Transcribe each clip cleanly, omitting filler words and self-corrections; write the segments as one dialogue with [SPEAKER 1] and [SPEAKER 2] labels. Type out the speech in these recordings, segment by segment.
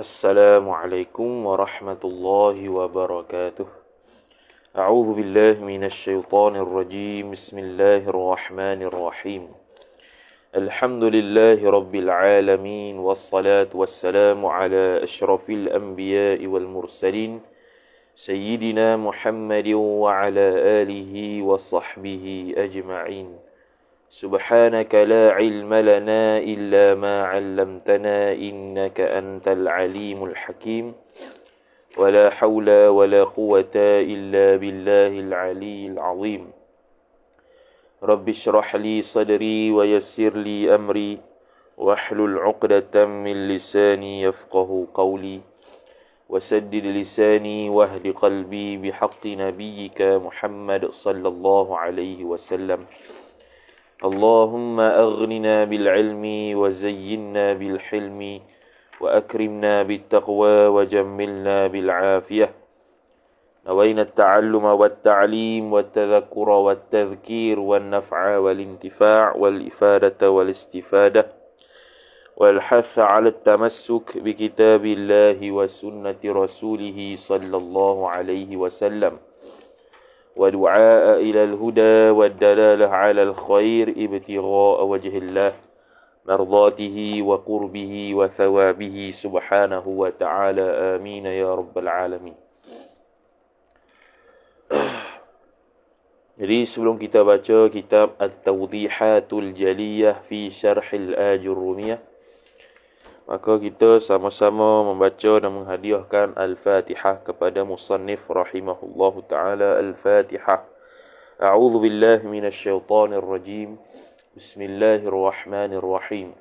[SPEAKER 1] Assalamualaikum warahmatullahi wabarakatuh. A'udzu billahi minasy syaithanir rajim. Bismillahirrahmanirrahim. Alhamdulillahi rabbil alamin wassalatu wassalamu ala asyrafil anbiya'i wal mursalin sayyidina Muhammadin wa ala alihi wa sahbihi ajma'in. سبحانك لا علم لنا إلا ما علمتنا إنك أنت العليم الحكيم ولا حول ولا قوة إلا بالله العلي العظيم رب اشرح لي صدري ويسر لي أمري واحلل عقدة من لساني يفقه قولي وسدد لساني واهد قلبي بحق نبيك محمد صلى الله عليه وسلم اللهم أغننا بالعلم وزينا بالحلم وأكرمنا بالتقوى وجملنا بالعافية نوينا التعلم والتعليم والتذكر والتذكير والنفع والانتفاع والإفادة والاستفادة والحث على التمسك بكتاب الله وسنة رسوله صلى الله عليه وسلم ودعاء إلى الهدى والدلالة على الخير ابتغاء وجه الله مرضاته وقربه وثوابه سبحانه وتعالى آمين يا رب العالمين. Jadi sebelum kita baca kitab At-Tawdihatul Jaliyah fi Syarhil Ajurrumiyah, maka kita sama-sama membaca dan menghadiahkan Al-Fatihah kepada musannif rahimahullahu ta'ala. Al-Fatihah. A'udzu billahi minasy syaithanir rajim. Bismillahirrahmanirrahim.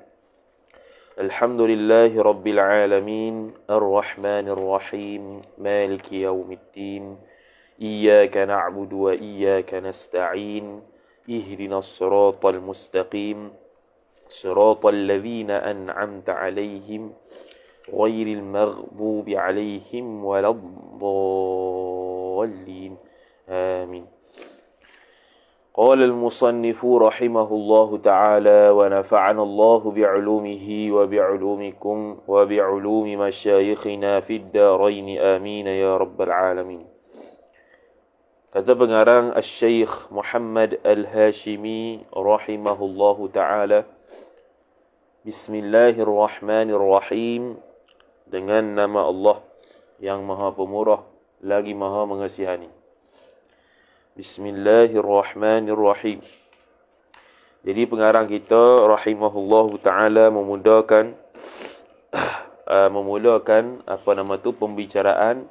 [SPEAKER 1] Alhamdulillahi rabbil alamin, arrahmanir rahim, maliki yaumiddin. Iyyaka na'budu wa iyyaka nasta'in. Ihdinas siratal mustaqim. صراط الذين أنعمت عليهم غير المغضوب عليهم ولا الضالين آمين. قال المصنف رحمه الله تعالى ونفعنا الله بعلومه وبعلومكم وبعلوم مشايخنا في الدارين آمين يا رب العالمين. Kata pengarang Al-Syeikh Muhammad Al-Hashimi rahimahullahu ta'ala, Bismillahirrahmanirrahim, dengan nama Allah yang Maha Pemurah lagi Maha Mengasihani. Bismillahirrahmanirrahim. Jadi pengarang kita rahimahullahu ta'ala memulakan pembicaraan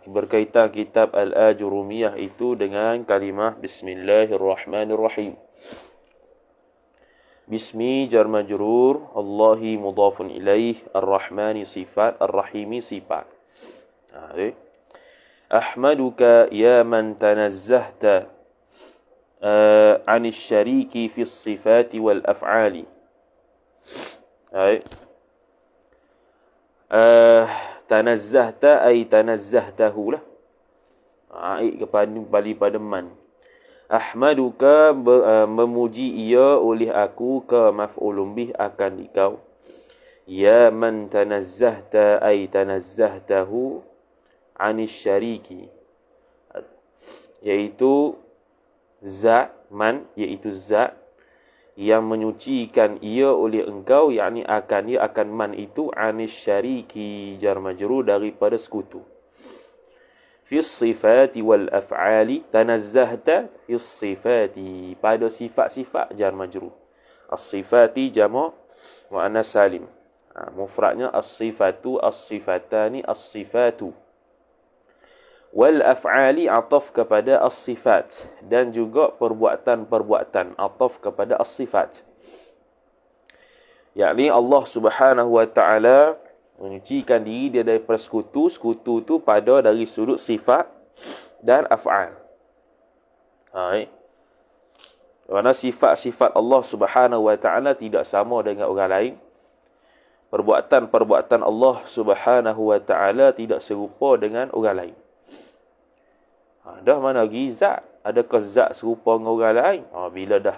[SPEAKER 1] berkaitan kitab Al-Ajurrumiyah itu dengan kalimah Bismillahirrahmanirrahim. Bismi jar majrur, Allahi mudhafun ilaih, Ar-Rahmani sifat, Ar-Rahimi sifat. Ahmaduka ya man tanazzahta anis syariki fi sifati wal af'ali. Tanazzahta ay tanazzahtahu lah. Kembali pada man. Ahmaduka memuji ia oleh aku, ke maf'ulun bih akan ikau. Ya man tanazzahta ay tanazzahtahu anis syariki, iaitu zat man, iaitu zat yang menyucikan ia oleh engkau, yakni akan man itu anis syariki jar majrur daripada sekutu. Fi sifati wal af'ali, tanazzahta fi sifati, pada sifat-sifat jar majrur. As-sifati jama' muannas salim. Mufradnya as-sifatu, as-sifatani, as-sifatu. Wal af'ali ataf kepada as-sifat, dan juga perbuatan-perbuatan ataf kepada as-sifat. Yakni Allah Subhanahu wa ta'ala menyucikan diri dia daripada sekutu. Sekutu tu pada dari sudut sifat dan af'al. Kerana sifat-sifat Allah Subhanahu wa ta'ala tidak sama dengan orang lain. Perbuatan-perbuatan Allah Subhanahu wa ta'ala tidak serupa dengan orang lain. Dah mana lagi zat? Adakah zat serupa dengan orang lain? Bila dah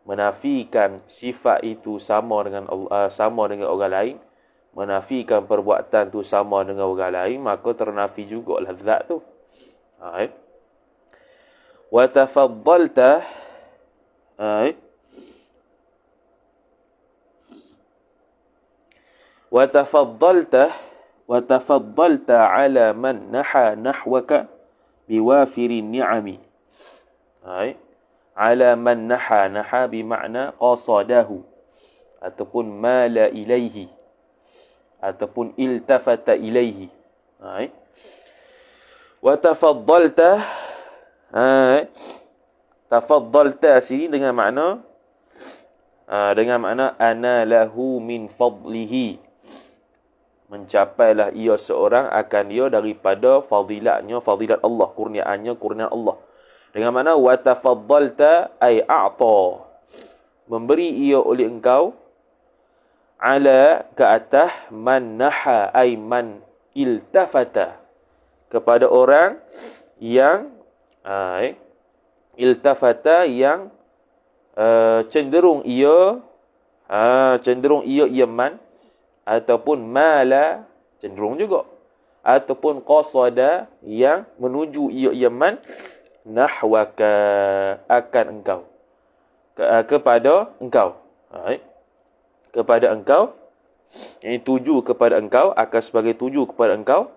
[SPEAKER 1] menafikan sifat itu sama dengan Allah, sama dengan orang lain, menafikan perbuatan tu sama dengan orang lain, maka ternafi jugalah zat tu. Wa tafaddalta wa tafaddalta ala man naha nahwaka biwafirin ni'ami. Ala man naha bermakna qasadahu ataupun mala ilaihi ataupun iltafata ilaihi. Wa tafaddalta, tafaddalta sini dengan makna ana lahu min fadlihi, mencapailah ia seorang akan dia daripada fadilatnya, fadilat Allah, kurniaannya, kurniaan Allah. Dengan makna wa tafaddalta ay a'ta, memberi ia oleh engkau, ala ke atas, man naha ay man iltafata, kepada orang yang iltafata, yang cenderung ia man, ataupun mala, cenderung juga, ataupun qasada, yang menuju ia man, nahwaka, akan engkau, kepada engkau, kepada engkau, yang tuju kepada engkau, akan sebagai tuju kepada engkau.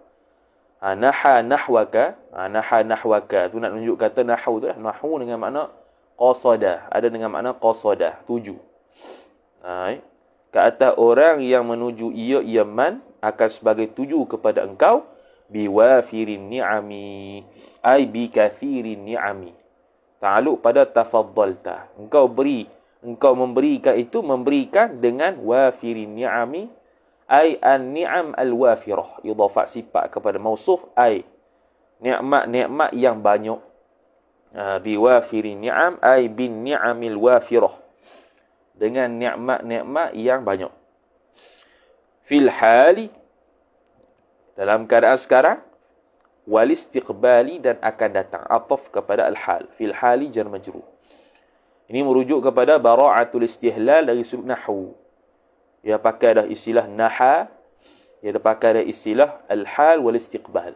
[SPEAKER 1] Naha nahwaka, naha nahwaka tu nak tunjuk kata nahu tu, nahu dengan makna qasada, ada dengan makna qasada, tuju. Ke atas orang yang menuju ia man, akan sebagai tuju kepada engkau, biwafirin ni'ami ay bi kathirin ni'ami, ta'alluq pada tafaddalta, engkau memberikan itu, memberikan dengan wafirin ni'ami ay an-ni'am al-wafirah, idafat sifat kepada mausuf, ay nikmat-nikmat yang banyak. Biwafirin ni'am ay bin ni'amil wafirah, dengan nikmat-nikmat yang banyak. Fil hali, dalam keadaan sekarang, wal istiqbali, dan akan datang, ataf kepada al-hal, fil hali jar majrur. Ini merujuk kepada bara'atul istihlal dari sudut nahwu. Dia pakai dah istilah naha, dia pakai dah istilah al-hal wal istiqbal,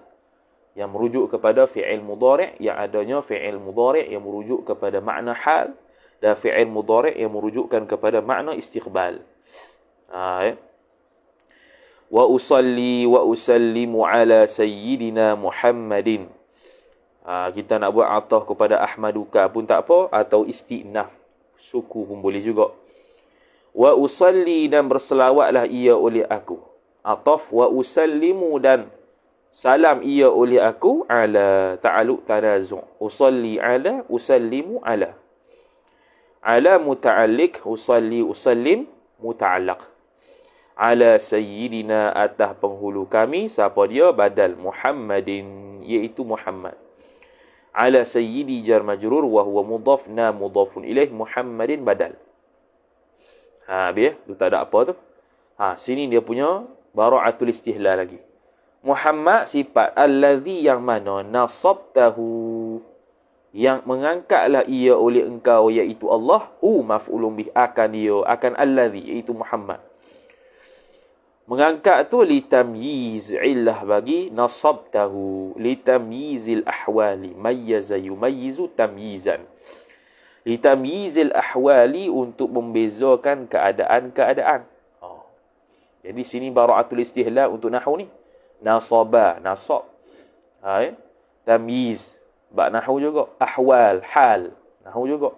[SPEAKER 1] yang merujuk kepada fi'il mudhari', yang adanya fi'il mudhari' yang merujuk kepada makna hal, dan fi'il mudhari' yang merujukkan kepada makna istiqbal. Wa usalli wa usallimu ala sayyidina Muhammadin. Kita nak buat ataf kepada ahmaduka pun tak apa, atau istinaf, suku pun boleh juga. Wa usalli, dan berselawatlah ia oleh aku. Ataf wa usallimu, dan salam ia oleh aku, ala, ta'alluq tanazu'. Usalli ala, usallimu ala. Ala muta'alliq, usalli usallim muta'allaq. Ala sayyidina, atas penghulu kami, siapa dia? Badal Muhammadin, iaitu Muhammad. Ala sayyidi jar majrur, wa huwa mudhaf, na mudhafun ilaih, Muhammadin badal. Biar tu tak ada apa tu. Sini dia punya bara'atul istihlal lagi. Muhammad sifat, allazi, yang mana, nasabtahu, yang mengangkatlah ia oleh engkau, iaitu Allah, maf'ulun bih, akan dia, akan allazi, iaitu Muhammad. Mengangkat tu litamyiz, illah bagi nasabtahu, litamyizil ahwali, mayyaza yumayyizu tamyizan. Litamyizil ahwali, untuk membezakan keadaan-keadaan. Jadi sini bara'atul istihlal untuk nahwu ni. Nasaba, nasab. Tamyiz, bab nahwu juga. Ahwal, hal, nahwu juga.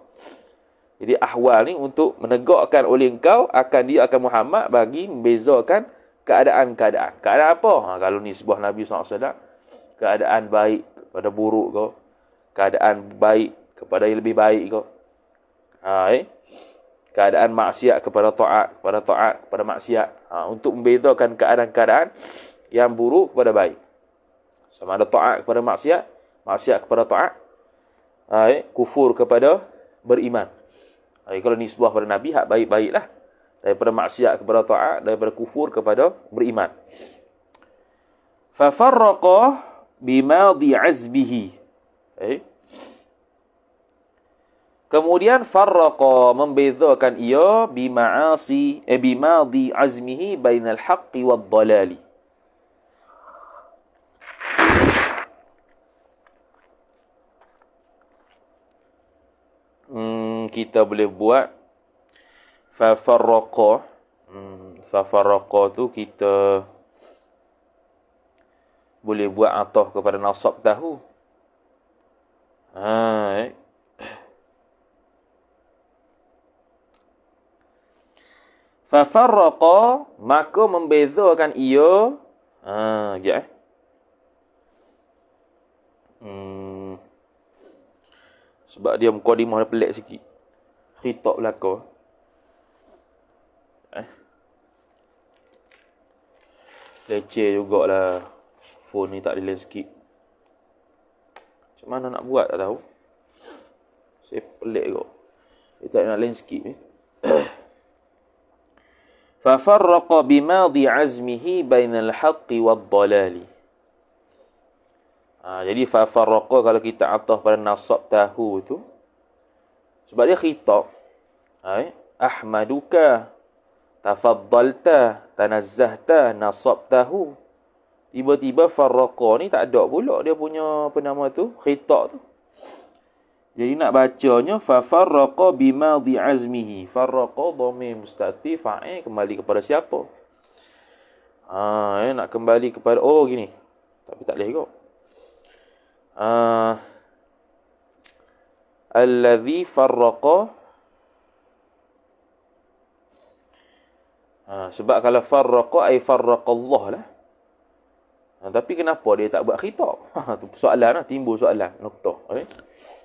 [SPEAKER 1] Jadi ahwal ni untuk menegakkan oleh engkau, akan dia, akan Muhammad, bagi membezakan keadaan-keadaan. Keadaan apa? Kalau ni sebuah Nabi SAW, keadaan baik kepada buruk kau, keadaan baik kepada yang lebih baik kau. Keadaan maksiat kepada taat, kepada maksiat. Untuk membezakan keadaan-keadaan yang buruk kepada baik. Sama ada taat kepada maksiat, maksiat kepada taat, kufur kepada beriman. Kalau ni sebuah pada Nabi, hak baik-baiklah. Daripada maksiat kepada taat, daripada kufur kepada beriman. Fafarraqa bimadi azbihi. Kemudian farraqa membezakan ia bimadi azmihi bainal haqqi wad dalali. Kita boleh buat fafarraqa. Fafarraqa tu kita boleh buat ataf kepada nasab tahu. Fafarraqa, maka membezakan ia. Sekejap sebab dia mukadimah dia pelik sikit. Khitab belaka. Leceh jugalah. Phone ni tak ada landscape. Macam mana nak buat tak tahu. Saya pelik kot. Dia tak nak landscape ni. Fafarraqa bimadi azmihi bainal haqqi wad dalali. Jadi fafarraqa kalau kita ataf pada nasab tahu tu, sebab dia khitab. Ahmaduka, tafaddalta, tanazzahta, nasab tahu. Tiba-tiba farraqa ni tak ada pula dia punya apa nama tu, khitab tu. Jadi nak bacanya fafarraqa bimadi azmihi. Farraqa dhamir mustatir fa'il kembali kepada siapa? Nak kembali kepada gini. Tapi tak boleh kot. Allazi farraqa. Sebab kalau farraqa ai farraqallah lah. Tapi kenapa dia tak buat khitab? Tu soalan lah, timbul soalan, noktah.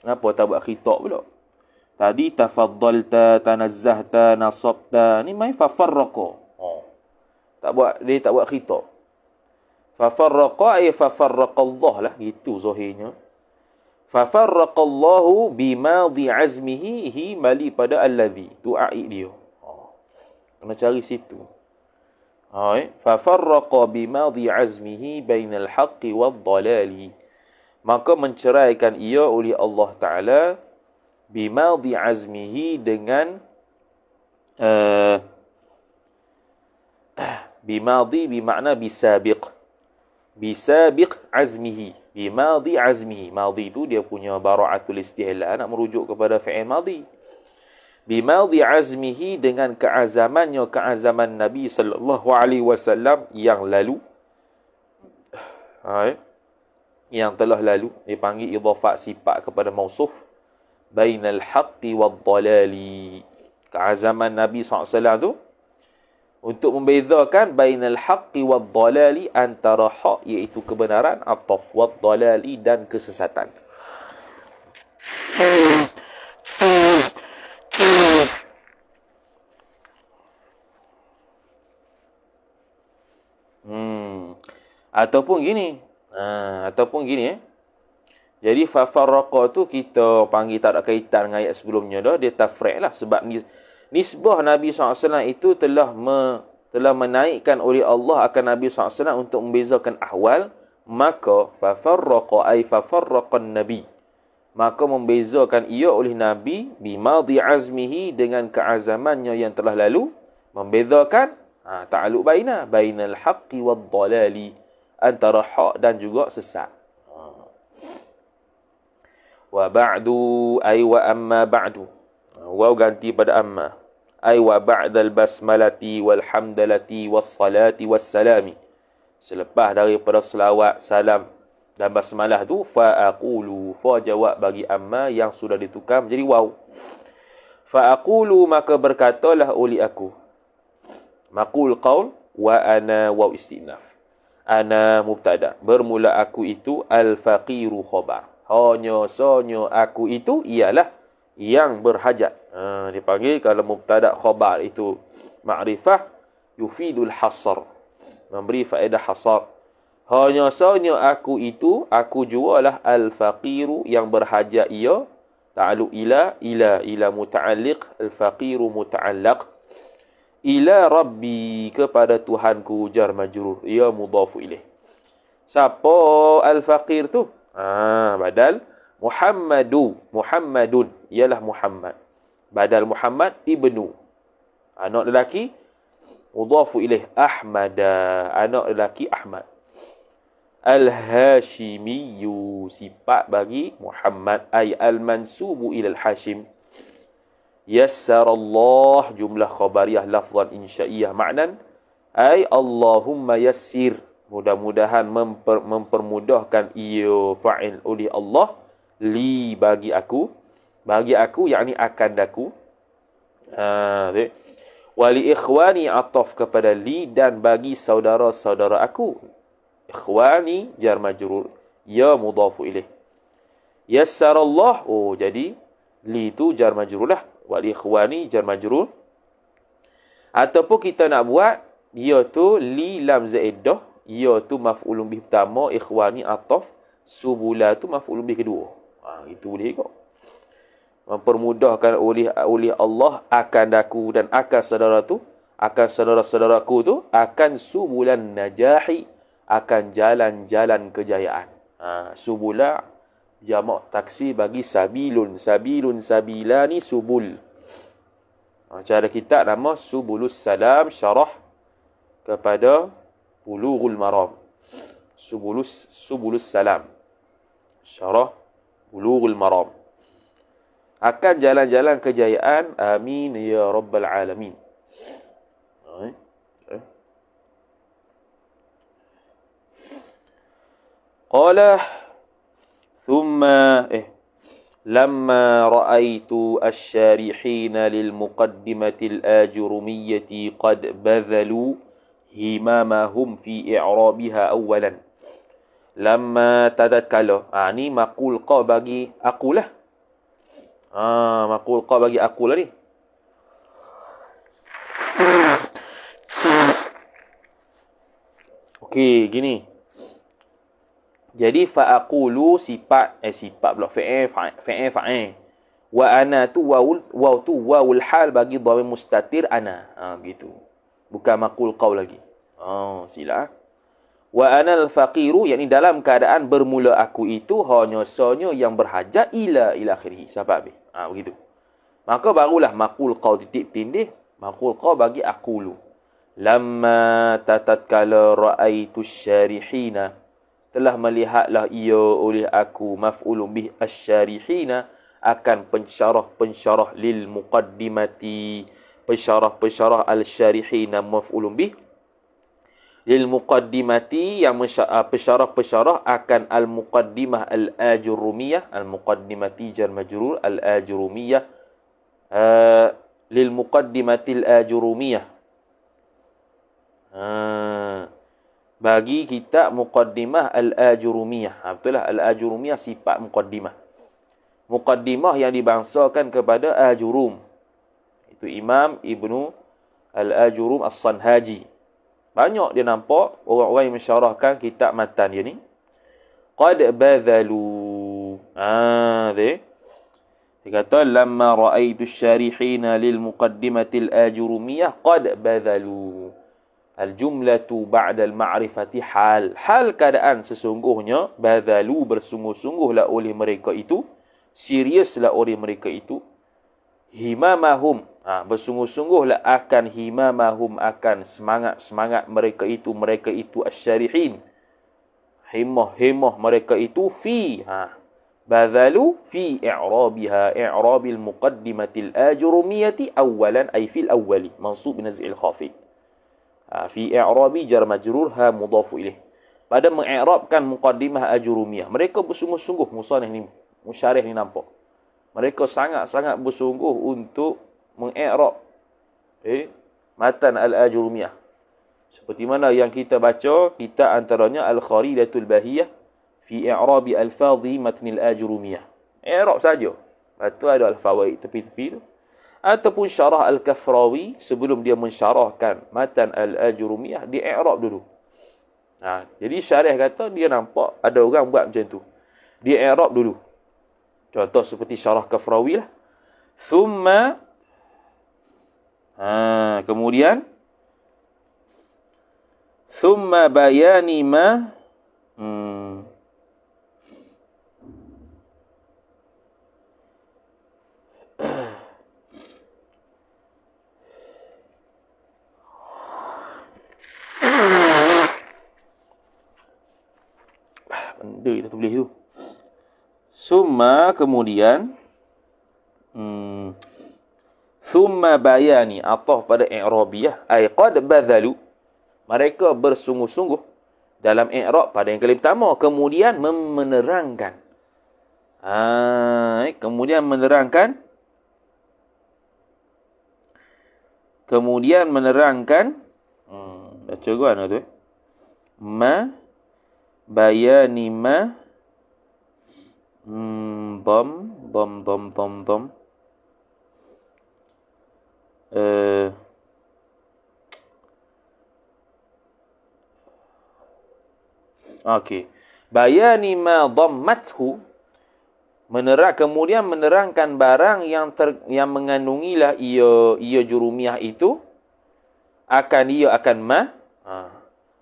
[SPEAKER 1] Kenapa tak buat khitab pula? Tadi tafaddalta, tanazzahta, nasabta, ni main fafarraqa. Dia tak buat khitab. Fafarraqa ay fafarraqallah lah, gitu zahirnya. Fafarraqallahu bimadi azmihi, hi mali pada alladhi. Tu a'id dia. Kena cari situ. Fafarraqa bimadi azmihi bainal haqqi wad dalali. Maka menceraikan ia oleh Allah Ta'ala bimadi azmihi dengan bimadi bermakna bisabiq. Bisabiq azmihi. Bimadi azmihi. Madi itu dia punya bara'atul istihla. Nak merujuk kepada fi'il madi. Bimadi azmihi dengan keazamannya, keazaman Nabi SAW yang lalu. Yang telah lalu, dipanggil idhafat sifat kepada mausuf. Bainal haqqi wad dalali. Keazaman Nabi SAW tu untuk membezakan bainal haqqi wad dalali, antara hak iaitu kebenaran, ataf wad dalali dan kesesatan. Ataupun gini. Jadi fafarraqa tu kita panggil tak ada kaitan dengan ayat sebelumnya dah, dia tafri' lah. Sebab nisbah Nabi SAW itu telah menaikkan oleh Allah akan Nabi SAW untuk membezakan ahwal. Maka fafarraqa ay fafarraqan Nabi, maka membezakan ia oleh Nabi bimadi azmihi dengan keazamannya yang telah lalu, membezakan ta'alluq bainal haqqi wad dalali, antara hak dan juga sesat. Wa ba'du ay wa amma ba'du. Waw ganti pada amma. Ay wa ba'dal basmalati wal hamdalati was salati was salami. Selepas daripada selawat, salam dan basmalah tu, fa aqulu, fa jawab bagi amma yang sudah ditukar menjadi waw. Fa aqulu, maka berkatalah oleh aku. Maqul qaul wa ana waw istinaf. Ana mubtada. Bermula aku itu, al-faqiru khabar. Hanya aku itu ialah yang berhajat. Dipanggil kalau mubtada khabar itu ma'rifah, yufidul hasar. Memberi faedah hasar. Hanya aku itu, aku jualah al-faqiru yang berhajat ia. Ta'alluq ila muta'alliq, al-faqiru muta'allaq. Ila rabbi, kepada Tuhanku, jar majrur. Ia mudhafu ilaih. Siapa al-faqir tu? Badal Muhammadun ialah Muhammad. Badal Muhammad ibnu. Anak lelaki mudhafu ilaih Ahmada. Anak lelaki Ahmad. Al-Hashimiyyu sifat bagi Muhammad ay al-mansubu ilal Hashim. Yassarallah jumlah khabariyah lafzan insya'iyah ma'nan ay Allahumma yassir. Mudah-mudahan mempermudahkan ia fa'il oleh Allah li bagi aku yakni akan daku. Wali ikhwani ataf kepada li dan bagi saudara-saudara aku. Ikhwani jar majrur, ya mudhafu ilaih. Yassarallah, oh jadi li tu jar majrur lah. Wal ikhwani jar majrur. Ataupun kita nak buat ya tu li lam zaidah, ya tu maf'ulun bih pertama, ikhwani ataf, subula tu maf'ulun bih kedua. Itu boleh kok. Mempermudahkan oleh Allah akan daku dan akan saudara-saudaraku tu akan subulan najahi, akan jalan-jalan kejayaan. Subula jamak taksi bagi sabilun, sabilani subul. Cara kita nama Subulus Salam syarah kepada Bulughul Maram. Subulus Salam syarah Bulughul Maram. Akan jalan-jalan kejayaan. Amin ya rabbal alamin. Qala thumma lamma ra'aitu asy-syarihina lil muqaddimatil ajrumiyyati qad badhalu himamahum fi i'rabiha awalan. Lamma tadatkala. Ni maqul qa bagi akulah. Maqul qa bagi akulah ni. Okey, gini. Jadi fa'aqulu sifat pula fa'il. Wa ana tu wawul hal bagi dhamir mustatir ana. Begitu. Bukan maqul qaul lagi. Silap. Wa ana al-faqiru, yakni dalam keadaan bermula aku itu hanya yang berhajat ila akhirih sampai habis. Begitu. Maka barulah maqul qaul titik tindih, maqul qaul bagi aqulu. Lamma tatatkala ra'aitu syarihina, telah melihatlah ia oleh aku maf'ulun bih asy-syarihina, akan pensyarah lil muqaddimati, pensyarah al-syarihina maf'ulun bih lil muqaddimati, yang pensyarah akan al-muqaddimah al-ajrumiyah. Al-muqaddimati jar majrur, al-ajrumiyah lil muqaddimati al-ajrumiyah. Bagi kitab Muqaddimah Al-Ajurumiyah. Betul lah, Al-Ajurumiyah sifat Muqaddimah. Muqaddimah yang dibangsakan kepada Ajurum. Itu Imam Ibnu Al-Ajurum As-Sanhaji. Banyak dia nampak orang-orang yang mensyarahkan kitab matan dia ni. Qad badhalu. Dia kata, lamma ra'aitu syarihina lil muqaddimatil ajurumiyah qad badhalu. Al-jumlatu ba'dal ma'rifati hal. Hal keadaan sesungguhnya, badhalu bersungguh-sungguhlah oleh mereka itu, seriuslah oleh mereka itu, himamahum, bersungguh-sungguhlah akan himamahum, akan semangat mereka itu asy-syarihin. Himmah mereka itu fi, badhalu fi i'rabiha, i'rabil muqaddimatil ajrumiyati awalan ay fil awwali, mansub binaz'il khafid. Fi i'rabi jar majrur ha mudhafu ilaih. Pada mengi'rabkan muqaddimah ajrumiyah, mereka bersungguh-sungguh, musannif ni, musyarih ni nampak. Mereka sangat-sangat bersungguh untuk mengi'rab matan al-ajrumiyah. Seperti mana yang kita baca, kita antaranya al-kharidatul bahiyah fi i'rabi al-fadhi matnil ajrumiyah. I'rab saja. Lepas tu ada al-fawaid tepi-tepi tu. Ataupun syarah Al-Kafrawi, sebelum dia mensyarahkan matan Al-Ajrumiyah, dia i'rab dulu. Jadi syarih kata dia nampak ada orang buat macam tu. Dia i'rab dulu. Contoh seperti syarah Kafrawi lah. Thumma, kemudian thumma bayani ma Summa kemudian Summa bayani atau pada i'rabiyah ay qad badhalu, mereka bersungguh-sungguh dalam i'rab pada yang kali pertama, kemudian menerangkan. Kemudian menerangkan baca gua ana tu ma bayani ma dom okey, bayani ma dhammathu, kemudian menerangkan barang yang mengandungilah ia jurumiyah itu, akan ma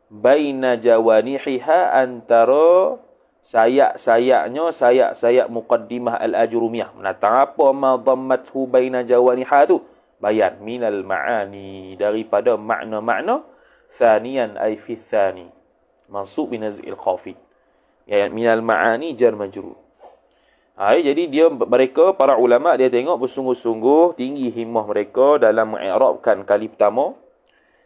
[SPEAKER 1] baina jawanihiha, antara sayap muqaddimah al-ajrumiyah. Menatang apa ma dhammathu baina jawaniha tu? Bayan minal ma'ani, daripada makna-makna, thaniyan ay fi thani, mansub bin naz'il khafid. Ya, minal ma'ani jar majrur. Jadi mereka para ulama dia tengok bersungguh-sungguh tinggi himmah mereka dalam mengi'rabkan kali pertama,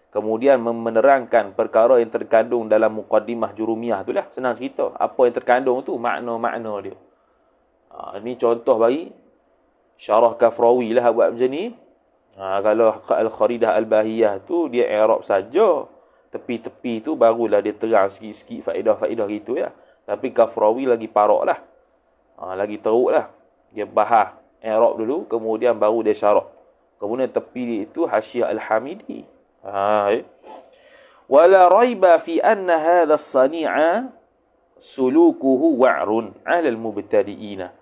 [SPEAKER 1] kemudian menerangkan perkara yang terkandung dalam muqaddimah jurumiyah itulah. Senang cerita, apa yang terkandung tu makna-makna dia. Ini contoh bagi syarah Kafrawi lah buat macam ni. Kalau Al-Kharidah Al-Bahiyah tu dia i'rab saja, tepi-tepi tu barulah dia terang sikit-sikit faedah-faedah gitu ya. Tapi Kafrawi lagi parok lah. Lagi teruk lah. Dia bahas i'rab dulu, kemudian baru dia syarah. Kemudian tepi itu Hasyiah Al-Hamidi. Wala raiba fi anna hadha as-sani'a sulukuhu wa'run 'ala al-mubtadi'ina.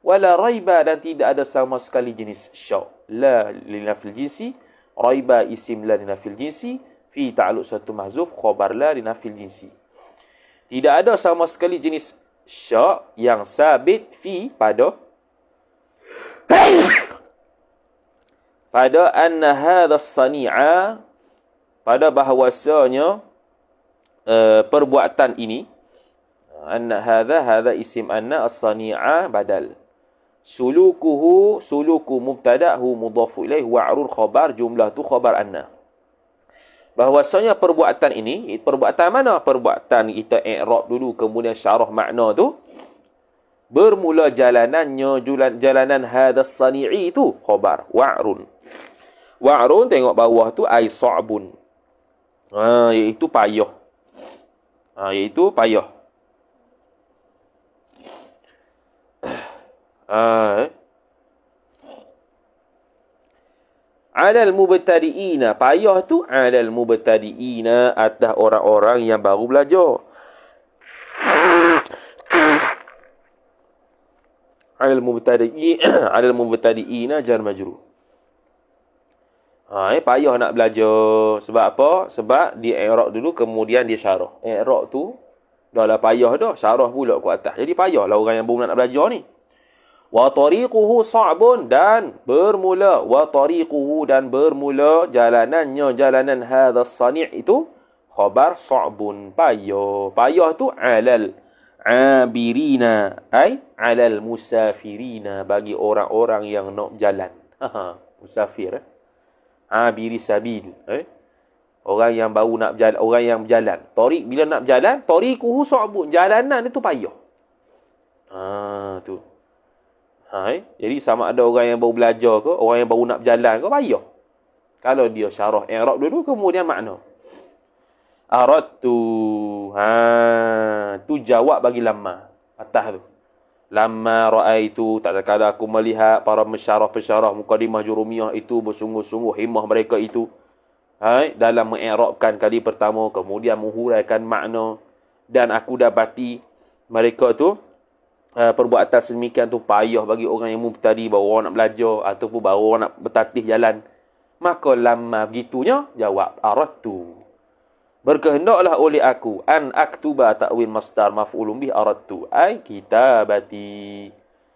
[SPEAKER 1] Wala raiba, dan tidak ada sama sekali jenis syak. La linafil jinsi, raiba isim la linafil jinsi, fi ta'alluq satu mahzuf, khabar la linafil jinsi. Tidak ada sama sekali jenis syak yang sabit fi pada anna hadha as-sani'a, pada bahawasanya perbuatan ini, anna hadha isim anna, as-sani'a badal, suluku mubtada'hu mudhafu ilaih, wa'run khabar, jumlah tu khabar anna. Bahwasanya perbuatan ini, perbuatan mana? Perbuatan kita i'rab dulu kemudian syarah makna tu, bermula jalanan hadas sani'i tu khabar wa'run. Wa'run tengok bawah tu ai sa'bun. Iaitu payah. Iaitu payah. Alal mubtadi'ina, payah tu alal mubtadi'ina, atas orang-orang yang baru belajar. Alal mubtadi'ina jar majrur. Payah nak belajar. Sebab apa? Sebab dia i'rab dulu kemudian dia syarah. I'rab tu dah lah payah dah, syarah pula ke atas. Jadi payahlah orang yang baru nak belajar ni. Wa tariquhu sa'bun, dan bermula jalanan hadzal sani' itu khabar sa'bun, payah tu alal abirina, ay alal musafirina, bagi orang-orang yang nak jalan. Musafir, abiri sabil, orang yang baru nak berjalan, orang yang berjalan. Tariq bila nak berjalan, tariquhu sa'bun, jalanan itu payah. Tu. Jadi sama ada orang yang baru belajar ke, orang yang baru nak berjalan ke, payah. Kalau dia syarah i'rab dulu kemudian makna. Aradtu, tu jawab bagi lamma atas tu. Lamma raaitu, tak kala aku melihat para pensyarah muqaddimah jurumiyah itu bersungguh-sungguh himmah mereka itu dalam mengi'rabkan kali pertama, kemudian menghuraikan makna, dan aku dapati mereka tu perbuatan sedemikian tu payah bagi orang yang mubtadi, baru orang nak belajar ataupun baru orang nak bertatih jalan. Maka lamma begitunya jawab aradtu, berkehendaklah oleh aku, an aktuba ta'wil masdar maf'ulun bih aradtu, ai kitabati,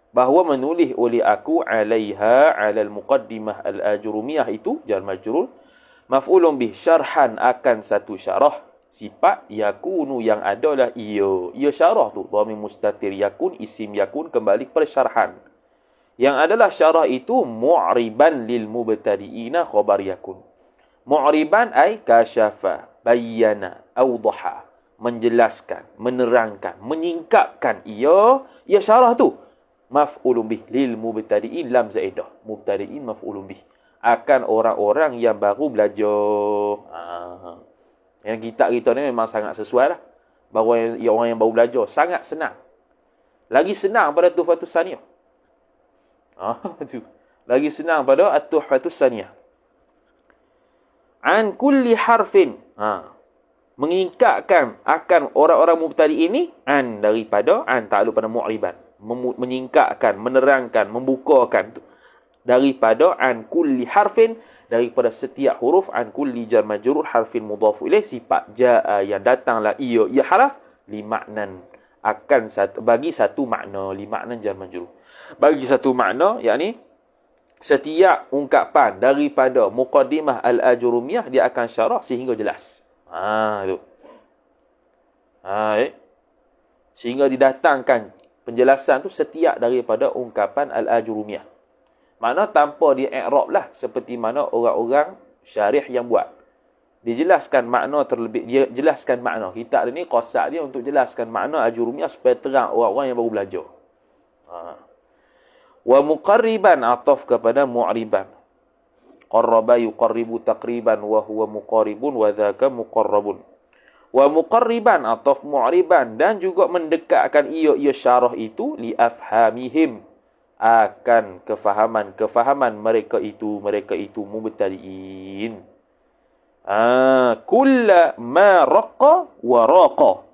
[SPEAKER 1] bahawa menulis oleh aku, alaiha alal muqaddimah al-ajrumiyah itu jar majrur, maf'ulun bih syarhan, akan satu syarah, Sifat yakunu yang adalah ia. Ia syarah tu. Dhamir mustatir yakun, isim yakun kembali kepada syarhan. Yang adalah syarah itu mu'riban lil mubtadi'ina khabar yakun. Mu'riban ay kasyafa, bayyana, awdaha. Menjelaskan, menerangkan, menyingkapkan ia syarah tu. Maf'ulun bih lil mubtadi'in lam zaidah. Mubtadi'in maf'ulun bih. Akan orang-orang yang baru belajar. Yang kita ni memang sangat sesuai lah. Bahawa orang yang baru belajar. Sangat senang. Lagi senang pada Tuhfatus Saniyah. Lagi senang pada Tuhfatus Saniyah. An kulli harfin. Mengingkapkan akan orang-orang mubtadi ini. An daripada. An ta'aluk pada mu'riban. Menyingkapkan, menerangkan, membukakan. Daripada an kulli harfin. Daripada setiap huruf. An kulli jar majrur harfin mudhafu ilaih. Sifat ja'a yang datanglah ia haraf. Li maknan. Akan bagi satu makna. Li maknan jar majrur. Bagi satu makna. Yakni setiap ungkapan daripada muqaddimah al-ajurumiyah. Dia akan syarah sehingga jelas. Tu. Sehingga didatangkan penjelasan tu setiap daripada ungkapan al-ajurumiyah. Makna tanpa dia i'rab lah seperti mana orang-orang syarih yang buat. Dia jelaskan makna terlebih, dia jelaskan makna. Kitab ni qasid dia untuk jelaskan makna ajurumiyah supaya terang orang-orang yang baru belajar. Wa muqarriban ataf kepada mu'riban. Qarraba yuqarribu taqriban wa huwa muqarribun wa dhaka muqarrabun. Wa muqarriban ataf mu'riban dan juga mendekatkan ia syarah itu li afhamihim akan kefahaman mereka itu mubtadi'in. Kulla ma raqqa wa raqa.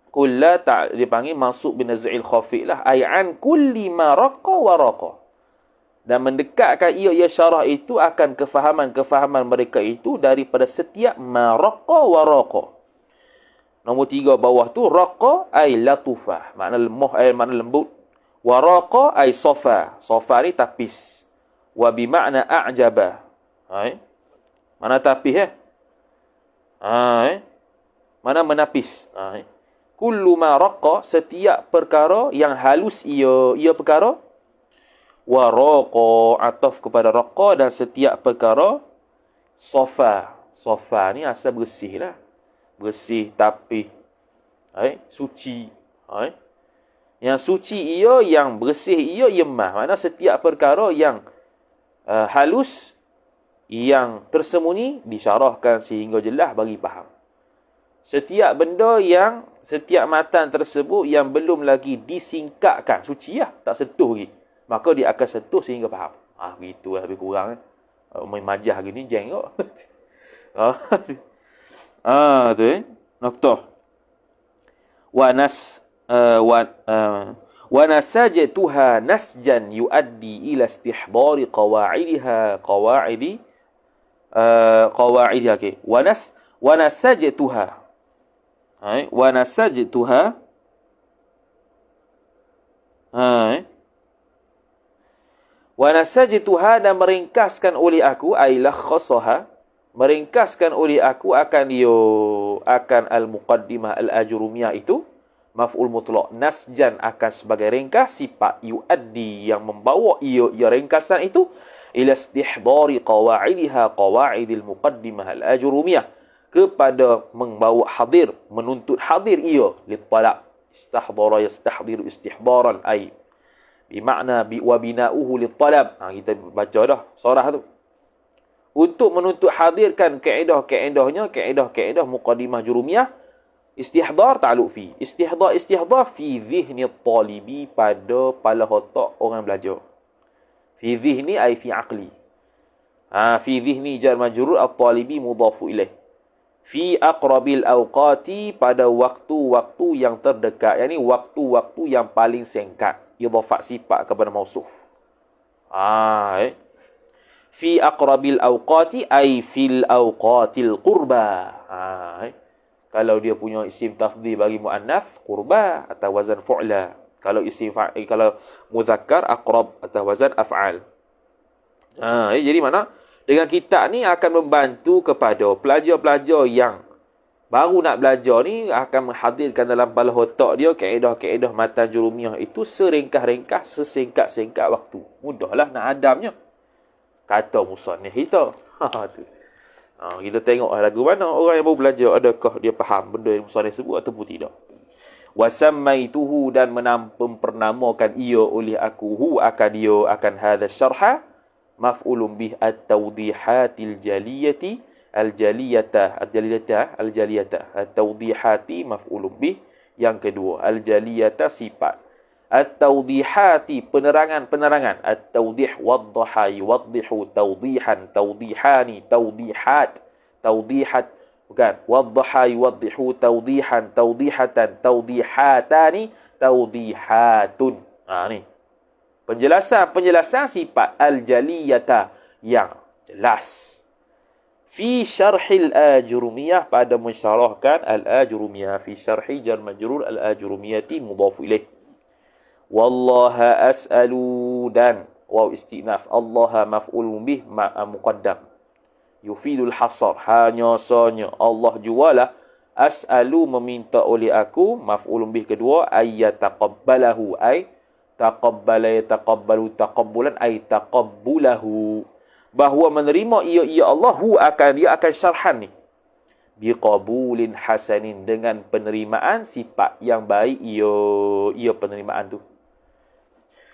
[SPEAKER 1] Kulla dipanggil mansub bin naz'il khafi lah. Ay'an kulli ma raqqa wa raqa. Dan mendekatkan ia syarah itu akan kefahaman mereka itu daripada setiap ma raqqa wa raqa. Nombor 3 bawah tu raqa ay latufah, makna lemah makna lembut. Wa raqa ay safa. Safa ni tapis. Wa bi makna a'jaba. Mana tapis mana menapis. Kullu ma raqa setiap perkara yang halus ia perkara. Wa raqa ataf kepada raqa dan setiap perkara safa. Safa ni asal bersih lah. Bersih, tapih, suci. Yang suci ia, yang bersih ia, yemah. Maksudnya setiap perkara yang halus, yang tersembunyi, disyarahkan sehingga jelas bagi faham. Setiap benda yang, setiap matan tersebut yang belum lagi disingkapkan, suci lah, tak sentuh lagi. Maka dia akan sentuh sehingga faham. Begitu lah lebih kurang. Main majah gini, jeng kot. Tu noktah. Wa nasajtuha nasjan yuaddi ila istihdari qawaidiha qawaidi okey. Wa nasajtuha wa nasajtuha dan meringkaskan oleh aku ay lakhassaha, meringkaskan oleh aku akan al-muqaddimah al-ajurumiyah itu maf'ul mutlaq. Nasjan akan sebagai ringkas, sifat yuaddi yang membawa ia ringkasan itu ila istihdari qawaidiha qawaidil muqaddimah al-ajurumiyah, kepada membawa hadir, menuntut hadir ia litalab. Istahdara yastahdiru istihdaran ay bimakna wa bina'uhu litalab. Kita baca dah surah tu. Untuk menuntut hadirkan kaedah-kaedah muqaddimah jurumiyah. Istihdar ta'aluk fi. Istihdar fi zihni talibi, pada pala otak orang belajar. Fi zihni ay fi aqli. Fi zihni jar majrur at-talibi mudhafu ilaih. Fi aqrabil awqati, pada waktu-waktu yang terdekat. Yani waktu-waktu yang paling singkat. Idhafat sifat kepada mausuf. Fi aqrabil awqati ay fil awqatil qurba. Kalau dia punya isim tafdhil bagi muannas, qurba atau wazan fu'la. Kalau isim kalau muzakkar, aqrab atau wazan af'al. Jadi mana Dengan kitab ni akan membantu kepada pelajar-pelajar yang baru nak belajar ni, akan menghadirkan dalam kepala otak dia kaedah-kaedah matan jurumiyah itu seringkas-ringkas, sesingkat-singkat waktu. Mudahlah nak hadamnya. Kata musannif kita. Tu. Kita tengok lagu mana orang yang baru belajar, adakah dia faham benda yang musannif sebut ataupun tidak. Wasammaituhu, dan mempernamakan ia oleh aku, hu akan dia, akan hadha syarha, maf'ulun bih at-tawdihatil jaliyati, al-jaliyata, at-tawdihati maf'ulun bih. Yang kedua, al-jaliyata sifat, at-tawdihati penerangan, at-tawdih waddaha yuwaddihu tawdihan, tawdihani tawdihat, bukan, waddaha yuwaddihu tawdihan, tawdihatan, tawdihatani, tawdihatun. Ni penjelasan sifat al-jaliyata yang jelas. Fi syarhil ajrumiyah, pada mensyarahkan al-ajrumiyah. Fi syarhi jar majrur al-ajrumiyati mudhaf ilaih. Wallaha as'alu, dan waw istinaf, Allah maf'ul bih muqaddam yufidul hasar, hanya sanya Allah jualah, as'alu meminta oleh aku, maf'ul bih kedua, ayyataqabbalahu, ay taqabbala yataqabbalu taqabbulan, ay taqabbulahu, bahawa menerima ia Allah, hu akan dia akan syarhan ni, biqabulin hasanin, dengan penerimaan sifat yang baik ia penerimaan tu.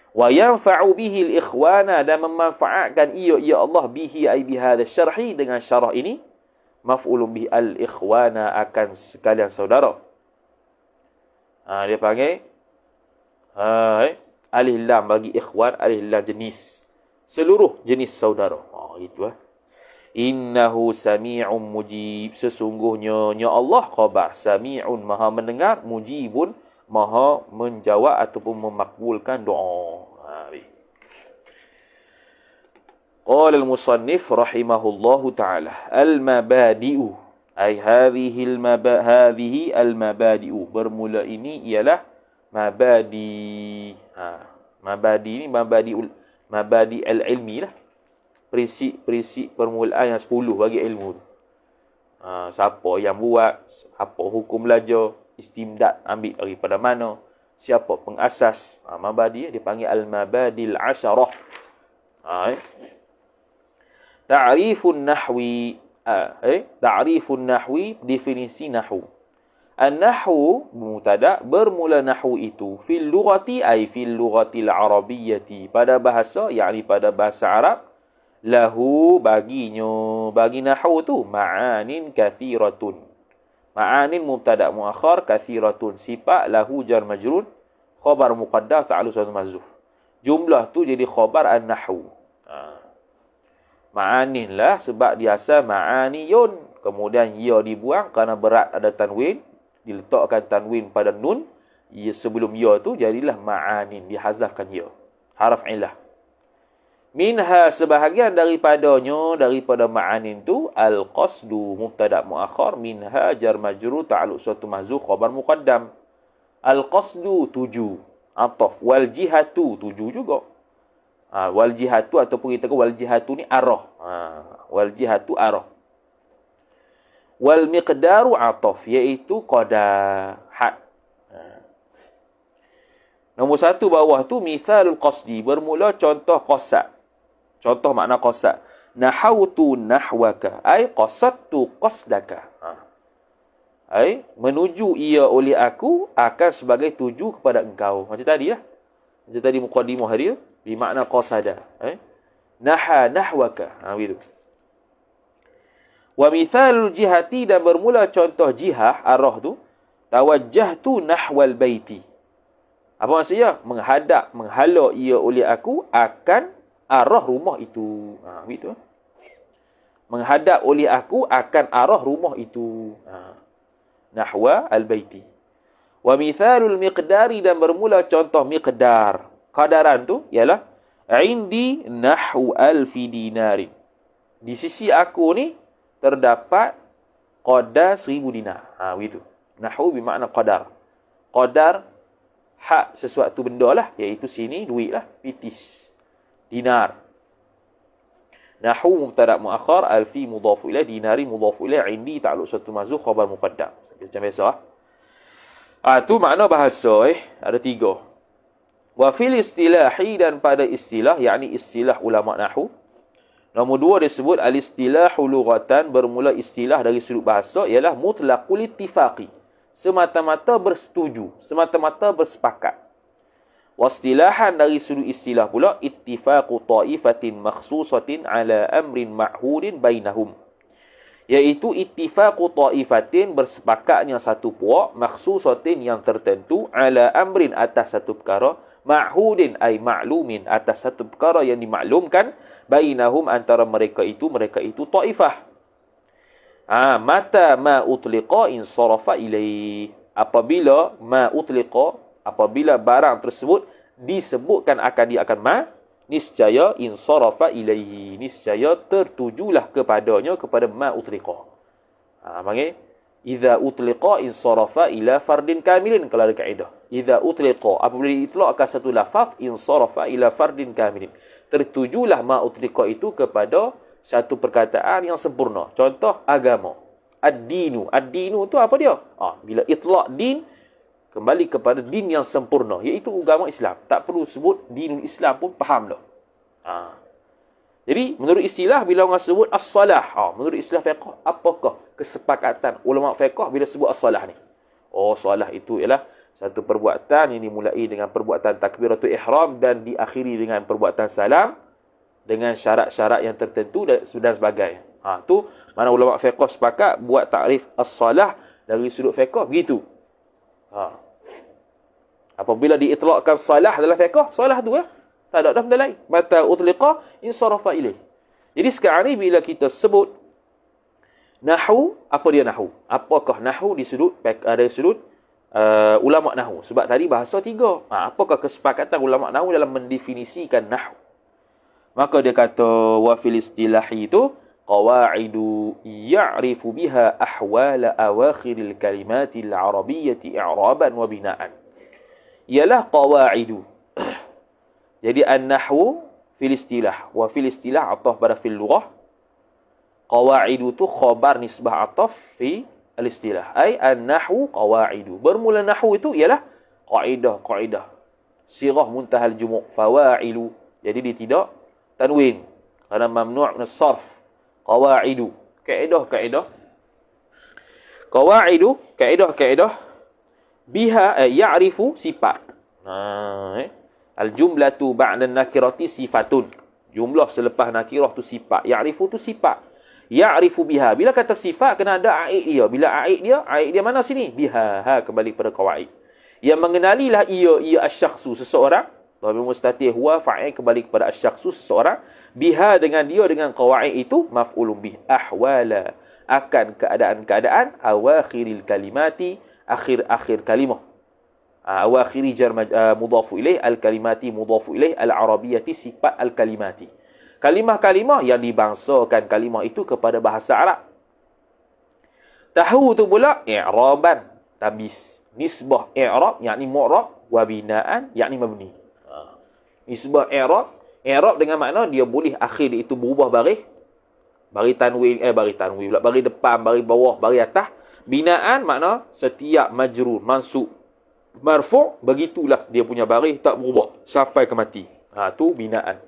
[SPEAKER 1] Wa yanfa'u bihi al-ikhwana, dan memanfaatkan ia Allah, bihi ay bihadha syarhi, dengan syarah ini, maf'ulun bihi al-ikhwana, akan sekalian saudara. Dia panggil alif lam bagi ikhwan, alif lam jenis, seluruh jenis saudara. Itu Innahu sami'un mujib, sesungguhnya Allah khabar, sami'un maha mendengar, mujibun maha menjawab ataupun memakbulkan doa. Qala al-musannif rahimahullahu ta'ala, al-mabadi'u, ay hadhihi al-mabadi'u, bermula ini ialah mabadi. Mabadi ni mabadi al-ilmi lah, prinsip permulaan yang 10 bagi ilmu tu. Siapa yang buat, apa hukum belajar, istimdad ambil daripada mana, siapa pengasas. Mabadi dipanggil al-mabadil asyarah. Ta'rifun nahwi, ta'rifun nahwi, definisi nahwu. An-nahwu mubtada, bermula nahwu itu, fil lughati ay fil lughatil arabiyyati, pada bahasa, yakni pada bahasa Arab, lahu baginya, bagi nahwu tu, ma'anin kathiratun. Ma'anin mubtada muakhar, kathiratun sifat, lahu jar majrur, khabar muqaddam ta'alluq satu mazuf. Jumlah tu jadi khabar an-nahwu. Ma'anin lah sebab dia asal ma'aniyun, kemudian ya dibuang kerana berat, ada tanwin, diletakkan tanwin pada nun, sebelum ya tu jadilah ma'anin, dihazafkan ya, haraf ilah. Minha, sebahagian daripada ma'anin tu, al-qasdu mubtada muakhar, minha jar majrur ta'alluq suatu mahzuf, khabar muqaddam. Al-qasdu tuju, ataf, wal jihatu tuju juga. Wal jihatu ataupun kita kata wal jihatu ni arah. Wal jihatu arah. Wal miqdaru ataf, iaitu qadar, had. Nombor 1 bawah tu mithalul qasdi, bermula contoh qasad. Contoh makna qasad. Nahawtu nahwaka, ay qasadtu qasdaka. Ay menuju ia oleh aku, akan sebagai tuju kepada engkau. Macam tadi lah. Macam tadi muqaddimah dia, bermakna qasada. Naha nahwaka. Begitu. Wa mithalul jihati, dan bermula contoh jihah, arah tu, tawajjahtu nahwal baiti. Apa maksudnya? Menghadap, menghala ia oleh aku, akan arah rumah itu. Begitu. Menghadap oleh aku, akan arah rumah itu. Nahwa al-baiti. Wa mithalul miqdari, dan bermula contoh miqdar. Qadaran tu ialah indi nahwu alfi dinarin. Di sisi aku ni terdapat qadar 1000 dinar. Begitu. Nahwu bermakna qadar. Qadar hak sesuatu benda lah, iaitu sini duit lah, pitis, dinar. Nahwu mubtada muakhar, alfi mudhaf ilaih, dinari mudhaf ilaih, indi ta'alluq satu mazhuf, khabar muqaddam. Macam biasa. Tu makna bahasa ada 3. Wa fil istilahi, dan pada istilah, yakni istilah ulama nahwu. Nombor 2 disebut al-istilahu lughatan, bermula istilah dari sudut bahasa ialah mutlaqul ittifaqi, semata-mata bersetuju, semata-mata bersepakat. Wastilahan, dari sudut istilah pula ittifaqu ta'ifatin makhsusatin ala amrin ma'hudin bainahum, iaitu ittifaqu ta'ifatin, bersepakatnya satu puak, makhsusatin, yang tertentu, ala amrin, atas satu perkara, ma'hudin ay ma'lumin, atas satu perkara yang dimaklumkan, bainahum, antara mereka itu ta'ifah. Mata ma utliqa insarafa ilaih, apabila ma utliqa, apabila barang tersebut disebutkan akan dia akan ma, niscaya insarafa ilaihi, niscaya tertujulah kepadanya, kepada ma utliqa. Panggil idza utliqa insarafa ila fardin kamilin, kalau ada kaedah. Idza utliqa, apabila diitlaqkan satu lafaz, insarafa ila fardin kamilin, tertujulah ma utliqa itu kepada satu perkataan yang sempurna. Contoh agama. Ad-dinu. Ad-dinu tu apa dia? Bila itlaq din, kembali kepada din yang sempurna, iaitu agama Islam. Tak perlu sebut dinul Islam pun faham dah. Jadi, menurut istilah, bila orang sebut as-salah, menurut istilah fiqh, apakah kesepakatan ulama fiqh bila sebut as-salah ni? Salah itu ialah satu perbuatan yang dimulai dengan perbuatan takbiratul ihram dan diakhiri dengan perbuatan salam, dengan syarat-syarat yang tertentu dan sebagainya. Tu mana ulama fiqh sepakat buat takrif as-salah dari sudut fiqh begitu. Apabila diitlaqkan salah dalam fiqh, salah tu tak ada benda lain. Mata utliqa insarafa ilaih. Jadi sekarang ni bila kita sebut nahwu, apa dia nahwu? Apakah nahwu di sudut ulama nahwu? Sebab tadi bahasa 3. Apakah kesepakatan ulama nahwu dalam mendefinisikan nahwu? Maka dia kata wa fil istilahi itu qawaidu ya'rifu biha ahwala awakhiril kalimatil arabiyyati i'raban wa bina'an. Ialah qawaidu. Jadi an-nahwu fil istilah, wa fil istilah ataf pada fil lughah. Qawaidu tu khabar nisbah ataf fi al-istilah. Ai an-nahwu qawaidu. Bermula nahwu itu ialah qaidah. Sirah muntahal jumu' fawailu. Jadi dia tidak tanwin kerana mamnu' min as-sarf. Qawaidu, kaedah. Kaedah biha ya'rifu sifat. Al-jumlatu ba'da an-nakirati sifatun. Jumlah selepas nakirah tu sifat. Ya'rifu tu sifat. Ya'rifu biha. Bila kata sifat kena ada aid dia. Bila aid dia mana sini? Biha. Kembali pada qawaid. Yang mengenalilah ia asy-syakhsu, seseorang. Dhamir mustatih huwa fa'il, kembali kepada asy-syakhsu, seseorang. Biha, dengan dia, dengan qawaid itu maf'ulun bih. Ahwala, akan keadaan-keadaan, awakhiril kalimati, akhir-akhir kalimah. Awakhiri jar mudhafu ilaih, al-kalimati mudhafu ilaih, al-arabiyyati sifat al-kalimati. Kalimah-kalimah yang dibangsakan kalimah itu kepada bahasa Arab. Tahu tu pula i'raban, tabis. Nisbah i'rab yakni mu'rab, wa bina'an yakni mabni. Nisbah i'rab dengan makna dia boleh akhir dia itu berubah baris tanwin, baris depan, baris bawah, baris atas. Binaan makna setiap majrur, mansub, marfu', begitulah dia punya baris tak berubah sampai ke mati. Tu binaan.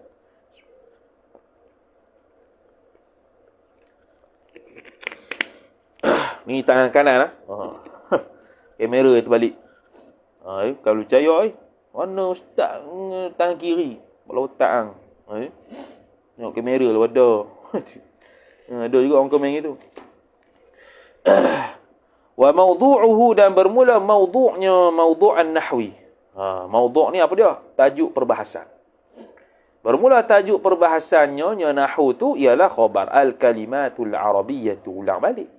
[SPEAKER 1] Ni tangan kanan kamera terbalik. Kalau percaya mana ustaz tangan kiri kalau otak tengok kamera lah ada. Ada juga orang komen gitu. Wa mawdu'uhu, dan bermula mawdu'nya mawdu'an nahwi. Mawdu' ni apa dia? Tajuk perbahasan. Bermula tajuk perbahasannya nahwu tu ialah khabar al-kalimatul arabiyyatu. Ulang balik.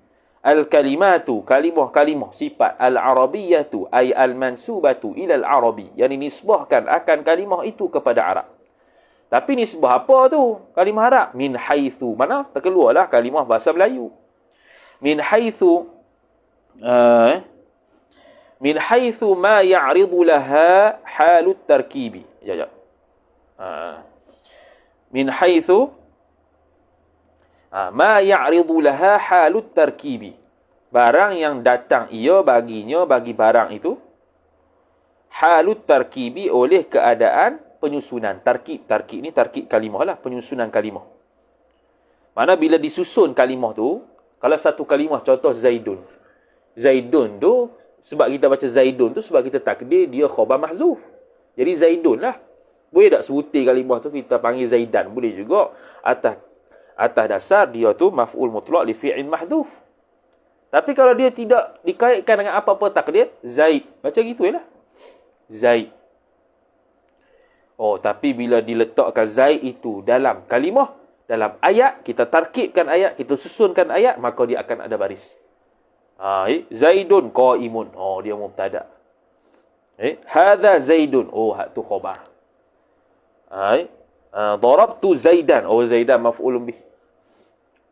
[SPEAKER 1] Al-kalimatu, kalimah-kalimah, sifat al-arabiyyatu ay al-mansubatu ila al-arabi, yang dinisbahkan akan kalimah itu kepada Arab. Tapi nisbah apa tu? Kalimah Arab. Min haitsu, mana? Terkeluarlah kalimah bahasa Melayu. Min haitsu ma ya'ridu laha halut tarkibi. Min haitsu Ma ya'ridu laha halut tarkibi. Barang yang datang ia baginya, bagi barang itu, halut tarkibi, oleh keadaan penyusunan. Tarkib ni tarkib kalimah lah, penyusunan kalimah. Mana bila disusun kalimah tu, kalau satu kalimah, contoh Zaidun. Zaidun tu, sebab kita baca Zaidun tu, sebab kita takdir dia khabar mahzuf. Jadi Zaidun lah. Boleh tak sebutir kalimah tu kita panggil Zaidan? Boleh juga. Atas dasar dia tu maf'ul mutlaq li fi'il mahdhuf. Tapi kalau dia tidak dikaitkan dengan apa-apa takdir, Zaid. Macam gitu lah. Zaid. Oh, tapi bila diletakkan Zaid itu dalam kalimah, dalam ayat, kita tarkibkan ayat, kita susunkan ayat, maka dia akan ada baris. Zaidun qaimun. Oh, dia mubtada. Hadza Zaidun. Oh, tu khabar. Darabtu Zaidan. Oh, Zaidan maf'ulun bih.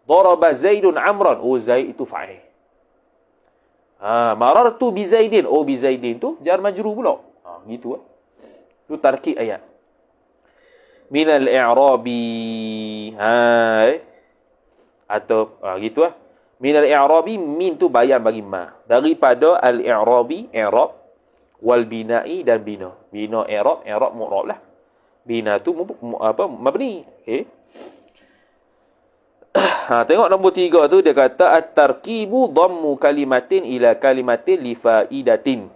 [SPEAKER 1] Daraba Zaidun Amran. Oh, Zaid itu fa'il. Marartu bi Zaidin. Oh, bi Zaidin tu jar majrur pula. Gitu tu tarkib ayat. Minal i'rabi. Atau gitu lah. Minal i'rabi, min tu bayan bagi ma. Daripada al-i'rabi, i'rab, wal bina'i dan bina. Bina i'rab, i'rab mu'rab lah. Bina tu mabni. Okey. Tengok nombor 3 tu dia kata at-tarkibu dhammu kalimatin ila kalimatin li faidatin.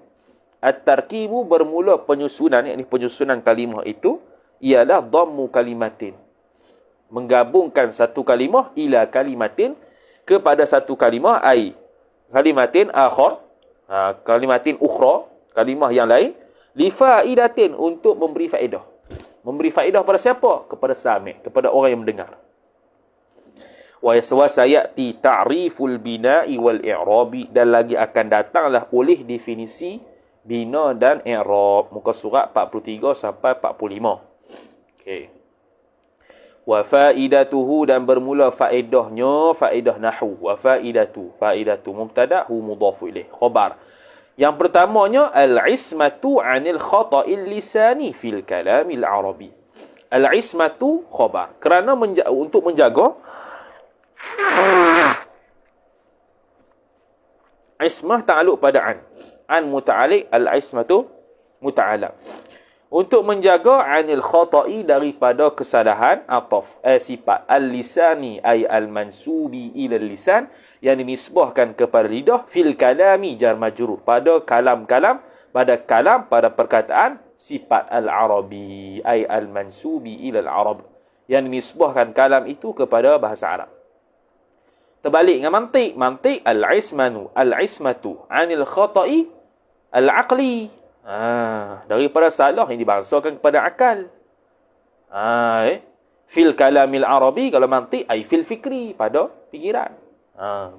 [SPEAKER 1] At-tarkibu bermula penyusunan, yakni penyusunan kalimah itu ialah dhammu kalimatin. Menggabungkan satu kalimah ila kalimatin kepada satu kalimah, ai kalimatin akhar, kalimatin ukhra, kalimah yang lain, li faidatin, untuk memberi faedah. Memberi faedah pada siapa? Kepada sami', kepada orang yang mendengar. Wa sayati ta'riful bina'i wal i'rabi, dan lagi akan datanglah oleh definisi bina dan i'rab. Muka surat 43 sampai 45. Okey. Wa faidatuhu, dan bermula faedahnya, faedah nahwu. Wa faidatu mubtada hu mudhafu ilaih, khabar. Yang pertamanya al-ismatu 'anil khata'il lisani fil kalamil arabi. Al-ismatu khabar. Kerana untuk menjaga ismah ta'alluq pada an muta'alliq, al-ismatu muta'alliq. Untuk menjaga 'anil khata'i, daripada kesalahan, ataf sifat al-lisani ay al-mansubi ila lisan, yang dinisbahkan kepada lidah, fil kalami jar majrur, pada kalam-kalam, pada perkataan, sifat al-arabi ay al-mansubi ila al-arab, yang dinisbahkan kalam itu kepada bahasa Arab. Terbalik dengan mantik al-ismatu 'anil khata'i al-aqli, daripada salah yang dibangsakan kepada akal. Fil kalamil arabi, kalau mantik ai fil fikri, pada fikiran.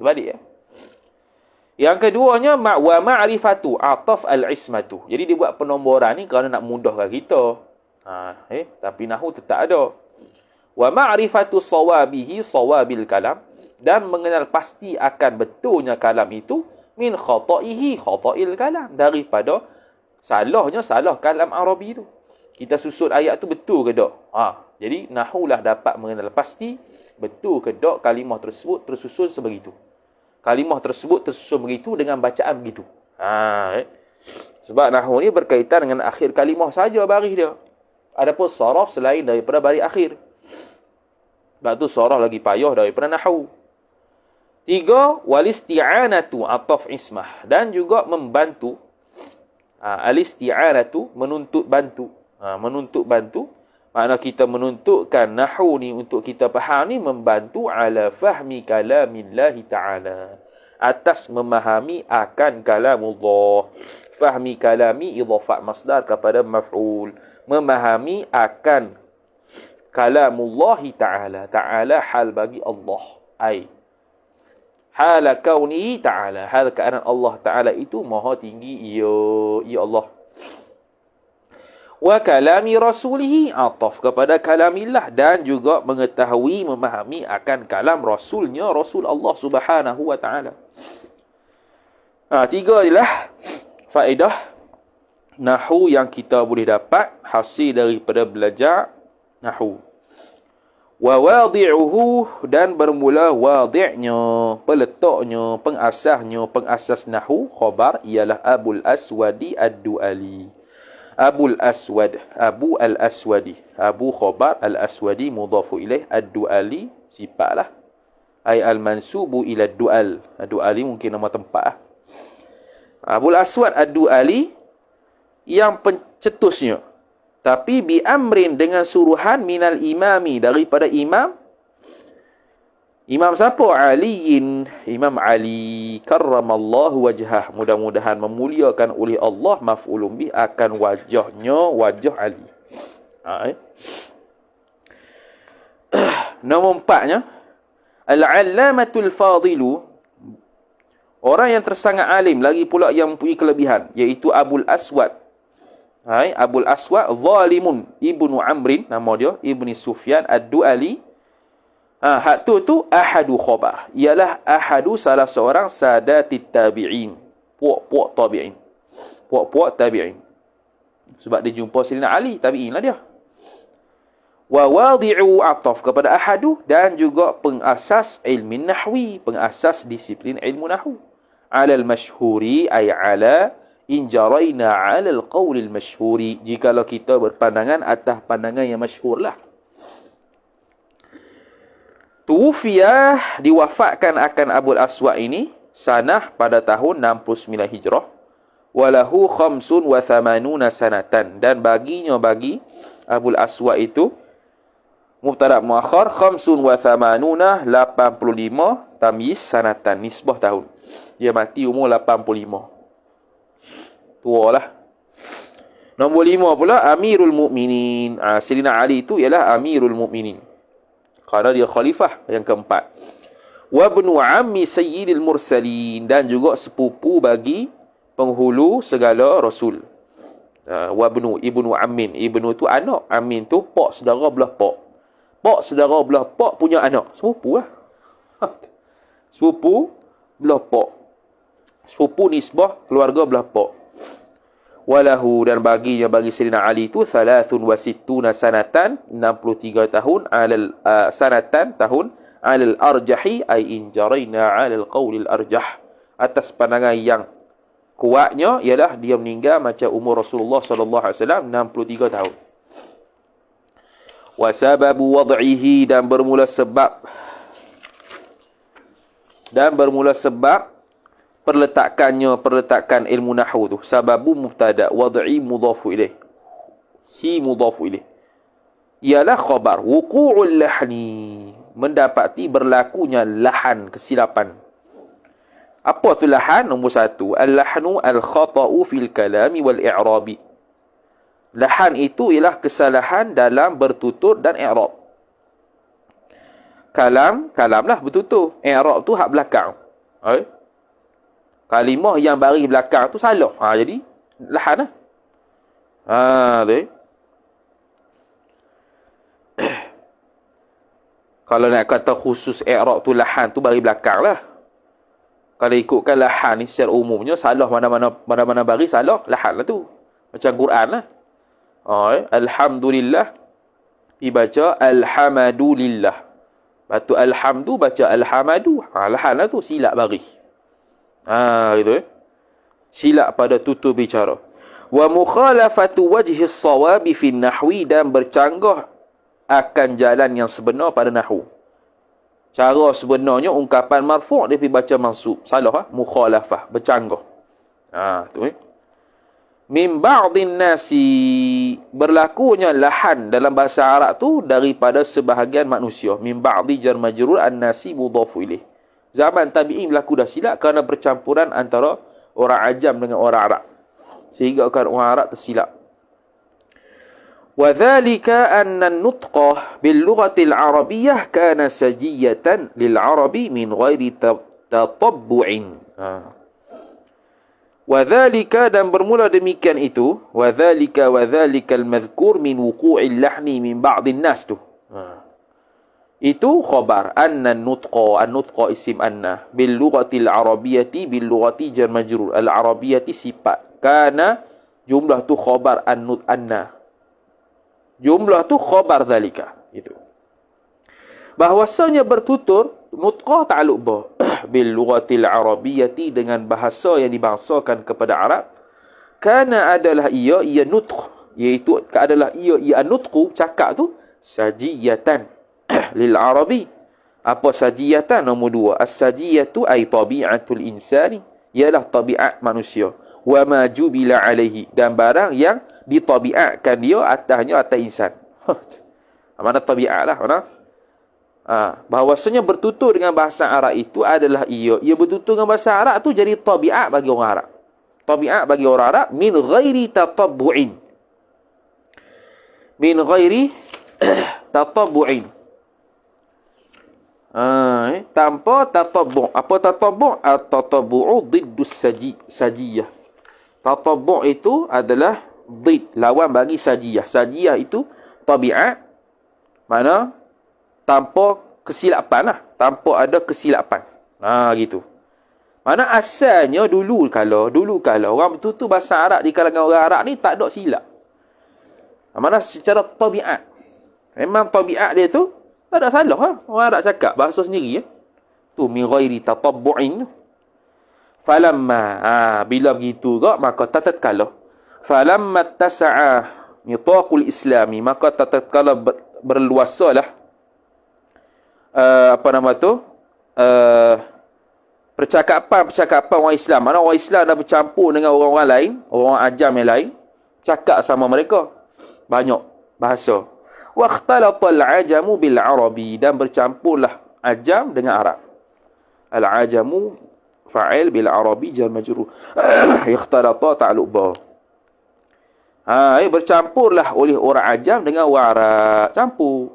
[SPEAKER 1] Terbalik ya. Yang keduanya wa ma'rifatu ataf al-ismatu. Jadi dia buat penomboran ni kerana nak mudahkan kita. Tapi nahwu tetap ada. Wa ma'rifatu sawabihi sawabil kalam, dan mengenal pasti akan betulnya kalam itu, min khata'ihi khata'il kalam, daripada salahnya salah kalam Arabi itu. Kita susun ayat tu betul ke tak? Jadi nahwu lah dapat mengenal pasti betul ke tak kalimah tersebut tersusun sebegitu. Kalimah tersebut tersusun begitu dengan bacaan begitu. Sebab nahwu ni berkaitan dengan akhir kalimah saja baris dia. Adapun saraf selain daripada baris akhir. Sebab tu saraf lagi payah daripada nahwu. 3, walisti'anatu ataf ismah, dan juga membantu. Alisti'anatu, menuntut bantu. Menuntut bantu, makna kita menuntutkan nahwu ni untuk kita faham ni, membantu ala fahmi kalamillahi ta'ala, atas memahami akan kalamullah. Fahmi kalami idhafat masdar kepada maf'ul, memahami akan kalamullahi ta'ala. Ta'ala hal bagi Allah, ai hala kaunihi ta'ala, hal keadaan Allah Ta'ala itu maha tinggi, ya Allah. Wa kalami rasulihi, ataf kepada kalamillah, dan juga mengetahui, memahami akan kalam rasulnya, Rasul Allah Subhanahu wa Ta'ala. 3 adalah faedah nahwu yang kita boleh dapat hasil daripada belajar nahwu. Wa wadi'uhu, dan bermula wadi'nya, peletaknya, pengasas nahwu khabar ialah Abul Aswadi Ad-Du'ali. Abul Aswad, Abu Al-Aswadi. Abu khabar, Al-Aswadi mudhafu ilaih, Ad-Du'ali sifatlah. Ai al-mansubu ila du'al. Du'ali mungkin nama tempat. Abul Aswad Ad-Du'ali yang pencetusnya. Tapi bi amrin, dengan suruhan minal imami, daripada imam. Imam siapa? Aliin, Imam Ali karramallahu wajhah. Mudah-mudahan memuliakan oleh Allah, maf'ulun bih, akan wajahnya, wajah Ali. Nombor 4-nya, Al-Allamatul Fadilu, orang yang tersangat alim, lagi pula yang mempunyai kelebihan, iaitu Abul Aswad. Abul Aswad Zalimun Ibnu Amrin, nama dia, Ibni Sufyan Ad-Du'ali. Hak tu ahadu khabar, ialah ahadu, salah seorang sadatit tabi'in, puak-puak tabi'in. Puak-puak tabi'in. Sebab dia jumpa Sayyidina Ali, tabi'in lah dia. Wa wadi'u ataf, kepada ahadu, dan juga pengasas ilmu nahwi, pengasas disiplin ilmu nahwu. Alal masyhuri, ay ala injaraina alal qawlil masyhuri, jikalau kita berpandangan atas pandangan yang masyhur lah. Tuwufiyah, diwafatkan akan Abul Aswad ini sanah pada tahun 69 Hijrah. Walahu khamsun wa thamanuna sanatan, dan bagi Abul Aswad itu mubtada muakhar, khamsun wa thamanuna, 85, tamyiz sanatan, nisbah tahun. Dia mati umur 85. Tua lah. Nombor 5 pula, Amirul Mukminin. Sayyidina Ali itu ialah Amirul Mukminin, kerana dia khalifah yang keempat. Wa ibnu ammi sayyidil mursalin, dan juga sepupu bagi penghulu segala rasul. Wa ibnu ammin. Ibnu tu anak, ammin tu pak saudara belah pak. Pak saudara belah pak punya anak, sepupu lah. Sepupu belah pak. Sepupu nisbah keluarga belah pak. Walahu, dan bagi Sayyidina Ali itu 63 sanatan, 63 tahun, alal sanatan tahun, alal arjahi, ay injaraina alal qawlil arjah, atas pandangan yang kuatnya ialah dia meninggal macam umur Rasulullah sallallahu alaihi wasallam, 63 tahun. Wa sababu wad'ihi, dan bermula sebab perletakan ilmu nahwu tu. Sababu mubtada, wad'i mudhafu ilaih, hi mudhafu ilaih, ialah khabar wuqu'ul lahni, mendapati berlakunya lahan, kesilapan. Apa tu lahan? Nombor 1, al-lahnu al-khata'u fil kalami wal i'rabi. Lahan itu ialah kesalahan dalam bertutur dan i'rab. Kalam lah bertutur. I'rab tu hak belakang. Kalimah yang baris belakang tu salah. Jadi lahan lah. Tu. Kalau nak kata khusus i'rab tu, lahan tu baris belakang lah. Kalau ikutkan lahan ni secara umumnya, salah mana-mana baris salah, lahan lah tu. Macam Quran lah. Alhamdulillah dibaca alhamadulillah. Batu alhamdu baca alhamadu. Lahan lah tu, silap baris. Gitu. Silap pada tutur bicara. Wa mukhalafatu wajhi as-sawabi fi nahwi, dan bercanggah akan jalan yang sebenar pada nahwu. Cara sebenarnya ungkapan marfu' dia pergi baca mansub. Salah mukhalafah, bercanggah. Tu min ba'dhin nasi, berlakunya lahan dalam bahasa Arab tu daripada sebahagian manusia. Min ba'dhi jar majrur, an-nasi mudhafu ilaih. Zaman tabi'in berlaku dah silap kerana bercampuran antara orang Ajam dengan orang Arab, sehingga kan orang Arab tersilap. Wa dhalika anna an-nutqa bil lughati al-arabiyyah kana sajiyatan lil arabi min ghairi tatabbu'in. Wadhalika, dan bermula demikian itu, wadhalika al-madhkur min wuqu'il lahni min ba'dhin nas tu. Itu khabar anna an-nutqa isim anna bil lughatil arabiyyati, bil lughati jar majrur, al arabiyyati sifat, kana jumlah tu khabar anna, jumlah tu khabar dhalika itu. bahwasanya bertutur nutqah ta'alluq ba bil lughatil arabiyyati dengan bahasa yang dibangsakan kepada Arab, kana adalah ia nutq, iaitu adalah ia nutqu cakap tu sajiyatan lil arabi. Apa sajiyatan? Nombor 2, as-sajiyatu ay tabi'atul insani, ialah tabiat manusia, wa ma jubila alaihi, dan barang yang ditabiatkan dia atas insan. Mana tabiat lah, mana? Bahawasanya bertutur dengan bahasa Arab itu adalah ia bertutur dengan bahasa Arab tu jadi tabiat bagi orang Arab. Tabiat bagi orang Arab min ghairi tatabbu'in. Min ghairi tatabbu'in. Tanpa tatabbu'. Apa tatabbu'? At-tatabbu'u diddus sajiyah. Tatabbu' itu adalah did, lawan bagi sajiyah. Sajiyah itu tabiat, mana tanpa kesilapan lah. Tanpa ada kesilapan. Gitu. Mana asalnya dulu kalau orang bertutur bahasa Arab di kalangan orang Arab ni tak ada silap. Mana secara tabiat. Memang tabiat dia tu tak ada salah lah. Orang Arab cakap bahasa sendiri. Tu min ghairi tatabbu'in. Falamma, bila begitu juga, maka tatkala falamma tasa'a nitaqul islami, maka tatkala berluasalah percakapan orang Islam. Mana orang Islam dah bercampur dengan orang-orang lain, orang ajam yang lain, cakap sama mereka banyak bahasa. Wa ikhtalatal ajamu bil arabi, dan bercampurlah ajam dengan Arab. Al ajamu fa'il bil arabi jar majrur. Ikhtalata ta'alluq ba. Bercampurlah oleh orang ajam dengan orang Arab, campur.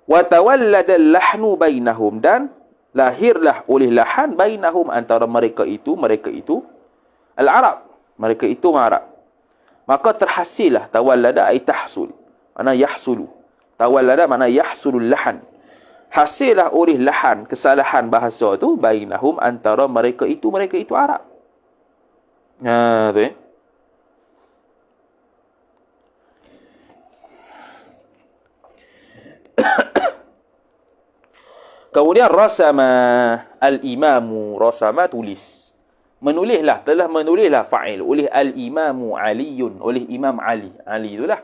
[SPEAKER 1] Wa tawallada al-lahnu bainahum, dan lahirlah oleh lahan bainahum, antara mereka itu al-Arab, mereka itu orang Arab. Maka terhasillah, tawallada ay tahsul, mana yahsulu. Tawallada mana yahsulul lahan. Hasillah oleh lahan, kesalahan bahasa tu, bainahum, antara mereka itu Arab. Tu Kemudian rasama al-imamu, rasama tulis. Telah menulislah fa'il oleh al-imamu Aliyun, oleh Imam Ali. Ali itulah,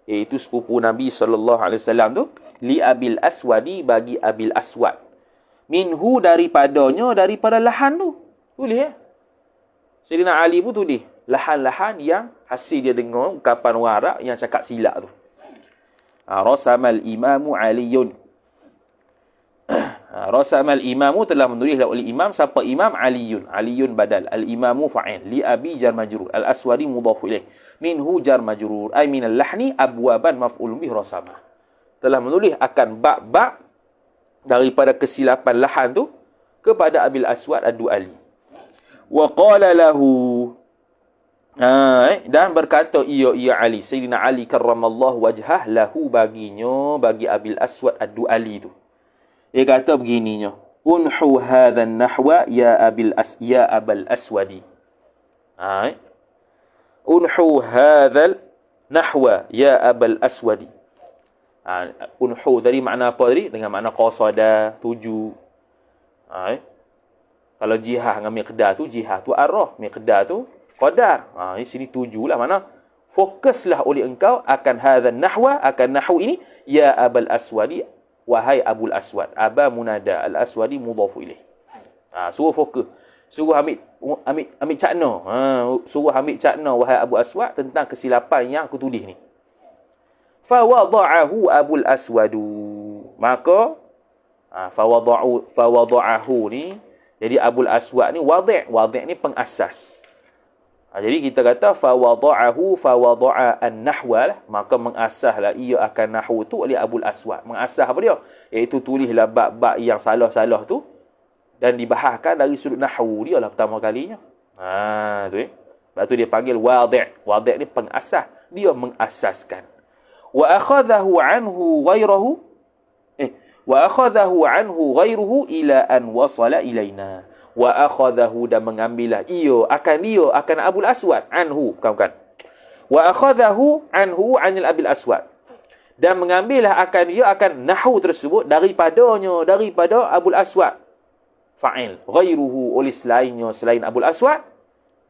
[SPEAKER 1] iaitu sepupu Nabi SAW tu, li abil aswadi, bagi abil aswad. Minhu, daripada lahan tu. Tulis Sayyidina Ali pun tulis lahan-lahan yang hasil dia dengar ucapan orang Arab yang cakap silap tu. Rasamal imamu Aliyun. Rasamal imamu, telah menulislah oleh imam. Siapa imam? Aliyun. Aliyun badal. Al-imamu fa'il. Li abi jar majrur. Al-aswadi mudhafu ilaih. Minhu jar majrur. Ay minal lahni abwaban maf'ulun bih rasama. Telah menulis akan bab-bab daripada kesilapan lahan tu kepada Abil Aswad Ad-Du'ali. Wa qala lahu, dan berkata ia Ali, Sayyidina Ali karramallahu wajhah, lahu, baginya, bagi Abil Aswad Ad-Du'ali tu. Dia kata begininya, unhu hadhan nahwa ya Abal Aswadi. Unhu hadhal nahwa ya Abal Aswadi. Unhu tadi makna apa tadi? Dengan makna qasada, tuju. Kalau jihah dengan miqdar tu, jihah tu arah, miqdar tu qadar. Di sini tujulah, mana fokuslah oleh engkau akan hadhan nahwa, akan nahwu ini, ya Abal Aswadi, wahai Abul Aswad. Aba munada, al-aswadi mudhafu ilaih. Suruh fokus. Suruh ambil cakna. Suruh ambil cakna, wahai Abu Aswad, tentang kesilapan yang aku tulis ni. Fa wada'ahu Abul Aswadu. Maka fa wada'ahu ni, jadi Abul Aswad ni wadi'. Wadi' ni pengasas. Jadi kita kata fa wada'ahu fa wada'a an-nahwa lah, maka mengasahlah ia akan nahwu tu oleh Abul Aswad. Mengasah apa dia? Iaitu tulislah bab-bab yang salah-salah tu dan dibahaskan dari sudut nahwu dia lah pertama kalinya. Sebab tu dia panggil wadi'. Wadi' ni pengasah, dia mengasaskan. Wa akhadhahu anhu ghairuhu ila an wasala ilaina. Wa akhadhahu, dan mengambillah ia akan Abul Aswad anhu, bukan. Wa akhadhahu anhu anil Abil Aswad, Dan mengambillah ia akan nahwu tersebut daripada Abul Aswad. Fa'il. Ghairuhu, oleh selain Abul Aswad.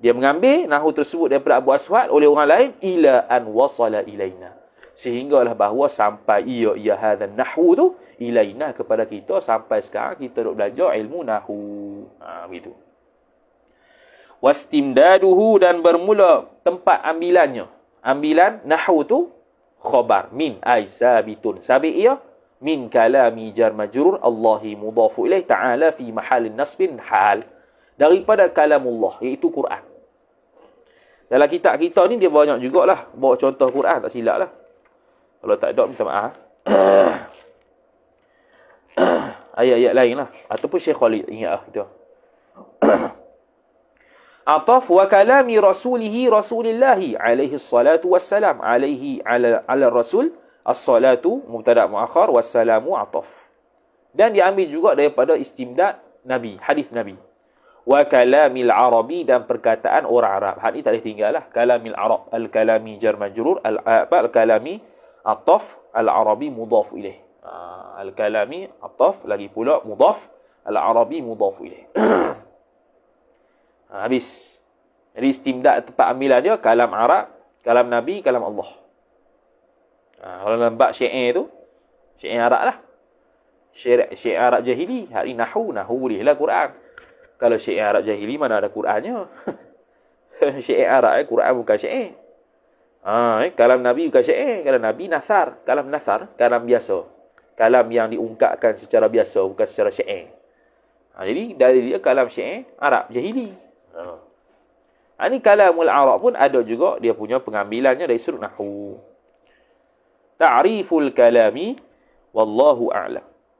[SPEAKER 1] Dia mengambil nahwu tersebut daripada Abu Aswad oleh orang lain. Ila an wasala ilaina. Sehinggalah bahawa sampai ia hadzal nahwu tu ilaina, kepada kita. Sampai sekarang kita duk belajar ilmu nahwu. Begitu. Wastimdaduhu, dan bermula tempat ambilannya. Ambilan nahwu tu khabar min ay sabitun, sabit ia min kalami jar majrur Allahi mudhafu ilaih ta'ala fi mahalin nasbin hal, daripada kalamullah, iaitu Quran. Dalam kitab kita ni dia banyak jugalah bawa contoh Quran, tak silap lah. Kalau tak ada minta maaf. Ayat-ayat lain lah, ataupun Syekh Khalid ingat lah itu. Ataf wa kalami rasulihi rasulillahi alaihi salatu wassalam, alaihi ala rasul, as-salatu mubtada muakhar, wassalamu ataf. Dan diambil juga daripada istimdad Nabi, hadis Nabi. Wa kalamil arabi, dan perkataan orang Arab. Hadis tak boleh tinggal lah. Kalamil arab, al-kalami jar majrur, al-kalami ataf, al-arabi mudhaf ilaih. Al-kalami ataf, lagi pula mudhaf, al-arabi mudhaf ilaih. Habis. Jadi istimdad tempat ambilan dia kalam Arab, kalam Nabi, kalam Allah. Kalau dalam bab syair tu, syair Arab lah. Syair Arab jahili, hari nahwu boleh lah Quran. Kalau syair Arab jahili mana ada Qurannya? Syair Arab Quran bukan syair. Kalam Nabi bukan syair, kalam Nabi nasar, kalam biasa. Kalam yang diungkapkan secara biasa, bukan secara syair. Jadi dari dia kalam syair Arab jahili. Ini kalamul Arab pun ada juga dia punya pengambilannya dari sudut nahwu. Ta'riful kalami wallahu a'lam.